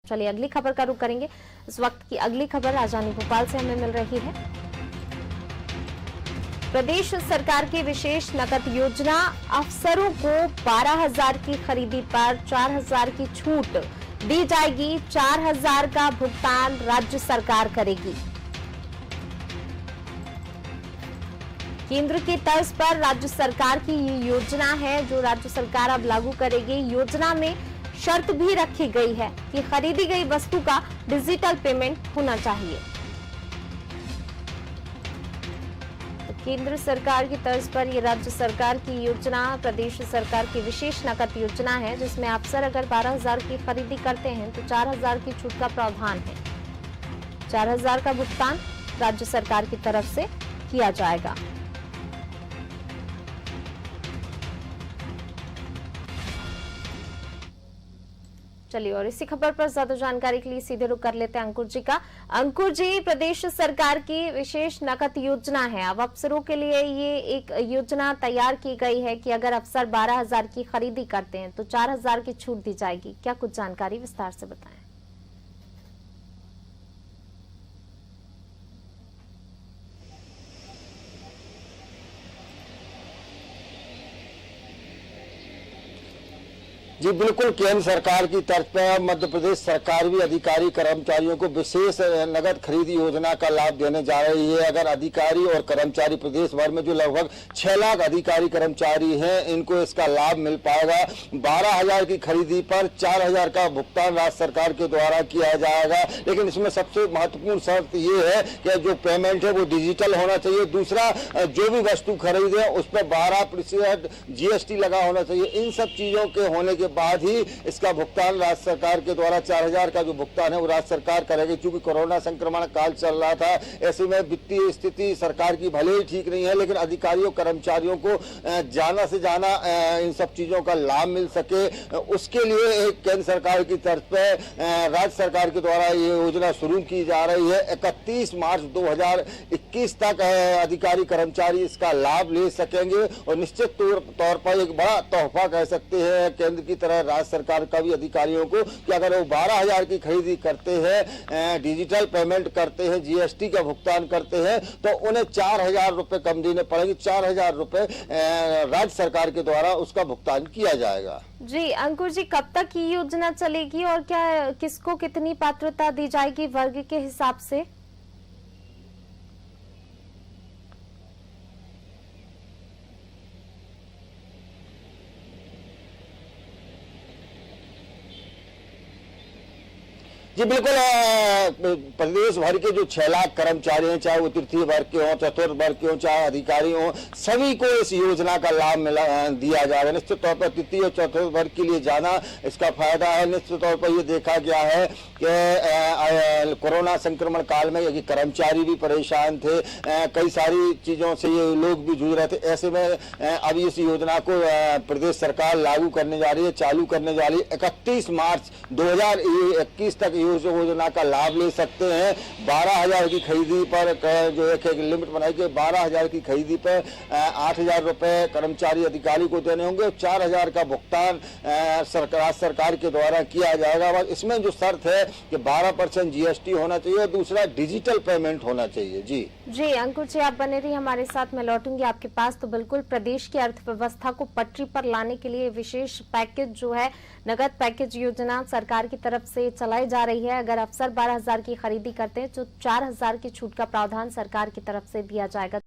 चलिए अगली खबर का रुख करेंगे। इस वक्त की अगली खबर राजधानी भोपाल से हमें मिल रही है। प्रदेश सरकार की विशेष नकद योजना, अफसरों को 12,000 की खरीदी पर 4,000 की छूट दी जाएगी। 4,000 का भुगतान राज्य सरकार करेगी। केंद्र की तर्ज पर राज्य सरकार की ये योजना है जो राज्य सरकार अब लागू करेगी। योजना में शर्त भी रखी गई है कि खरीदी गई वस्तु का डिजिटल पेमेंट होना चाहिए। तो केंद्र सरकार की तर्ज पर ये राज्य सरकार की योजना प्रदेश सरकार की विशेष नकद योजना है, जिसमें अफसर अगर 12,000 की खरीदी करते हैं तो 4,000 की छूट का प्रावधान है। 4,000 का भुगतान राज्य सरकार की तरफ से किया जाएगा। चलिए और इसी खबर पर ज्यादा जानकारी के लिए सीधे रुख कर लेते हैं अंकुर जी का। अंकुर जी, प्रदेश सरकार की विशेष नकद योजना है, अब अफसरों के लिए ये एक योजना तैयार की गई है कि अगर अफसर 12,000 की खरीदी करते हैं तो 4,000 की छूट दी जाएगी। क्या कुछ जानकारी विस्तार से बताएं। जी बिल्कुल, केंद्र सरकार की तर्ज पर मध्य प्रदेश सरकार भी अधिकारी कर्मचारियों को विशेष नगद खरीद योजना का लाभ देने जा रही है। अगर अधिकारी और कर्मचारी प्रदेश भर में जो लगभग 6 लाख अधिकारी कर्मचारी हैं, इनको इसका लाभ मिल पाएगा। 12,000 की खरीदी पर 4,000 का भुगतान राज्य सरकार के द्वारा किया जाएगा। लेकिन इसमें सबसे महत्वपूर्ण शर्त ये है कि जो पेमेंट है वो डिजिटल होना चाहिए। दूसरा, जो भी वस्तु खरीदे उस पर 12% GST लगा होना चाहिए। इन सब चीजों के होने के बाद ही इसका भुगतान राज्य सरकार के द्वारा 4,000 का जो भुगतान है वो राज्य सरकार करेगी। क्योंकि कोरोना संक्रमण काल चल रहा था, ऐसे में वित्तीय स्थिति सरकार की भले ही ठीक नहीं है, लेकिन अधिकारियों कर्मचारियों को जाना से जाना इन सब चीजों का लाभ मिल सके, उसके लिए केंद्र सरकार की तरफ पे राज्य सरकार के द्वारा ये योजना शुरू की जा रही है। 31 मार्च 2021 तक अधिकारी कर्मचारी इसका लाभ ले सकेंगे और निश्चित तौर पर एक बड़ा तोहफा कह सकते हैं केंद्र की तरह राज्य सरकार का भी अधिकारियों को कि अगर वो 12,000 की खरीदी करते हैं, डिजिटल पेमेंट करते हैं, GST का भुगतान करते हैं, तो उन्हें 4,000 रुपए कम देने पड़ेंगे। 4,000 रुपए राज्य सरकार के द्वारा उसका भुगतान किया जाएगा। जी अंकुर जी, कब तक ये योजना चलेगी और क्या किसको कितनी पात्रता दी जाएगी वर्ग के हिसाब से? जी बिल्कुल, प्रदेश भर के जो 6 लाख कर्मचारी हैं, चाहे वो तृतीय वर्ग के हों, चतुर्थ वर्ग के हों, चाहे अधिकारी हों, सभी को इस योजना का लाभ दिया जाएगा। निश्चित तौर पर तृतीय और चतुर्थ वर्ग के लिए जाना इसका फायदा है। निश्चित तौर पर ये देखा गया है कि कोरोना संक्रमण काल में ये कर्मचारी भी परेशान थे, कई सारी चीजों से ये लोग भी जूझ रहे थे। ऐसे में अब इस योजना को प्रदेश सरकार लागू करने जा रही है, चालू करने जा रही है। 31 मार्च 2021 तक योजना का लाभ ले सकते हैं। 12,000 की खरीदी पर जो एक लिमिट बनाई गई, 12,000 की खरीदी पर 8,000 रुपए कर्मचारी अधिकारी को देने होंगे। 4,000 का भुगतान सरकार के द्वारा किया जाएगा। बस इसमें जो शर्त है कि 12% GST होना चाहिए और दूसरा डिजिटल पेमेंट होना चाहिए। जी अंकुर जी, आप बने रहिए हमारे साथ, मैं लौटूंगी आपके पास। तो बिल्कुल प्रदेश की अर्थव्यवस्था को पटरी पर लाने के लिए विशेष पैकेज जो है, नगद पैकेज योजना सरकार की तरफ से चलाई जा रही है। अगर अफसर 12,000 की खरीदी करते हैं तो 4,000 की छूट का प्रावधान सरकार की तरफ से दिया जाएगा।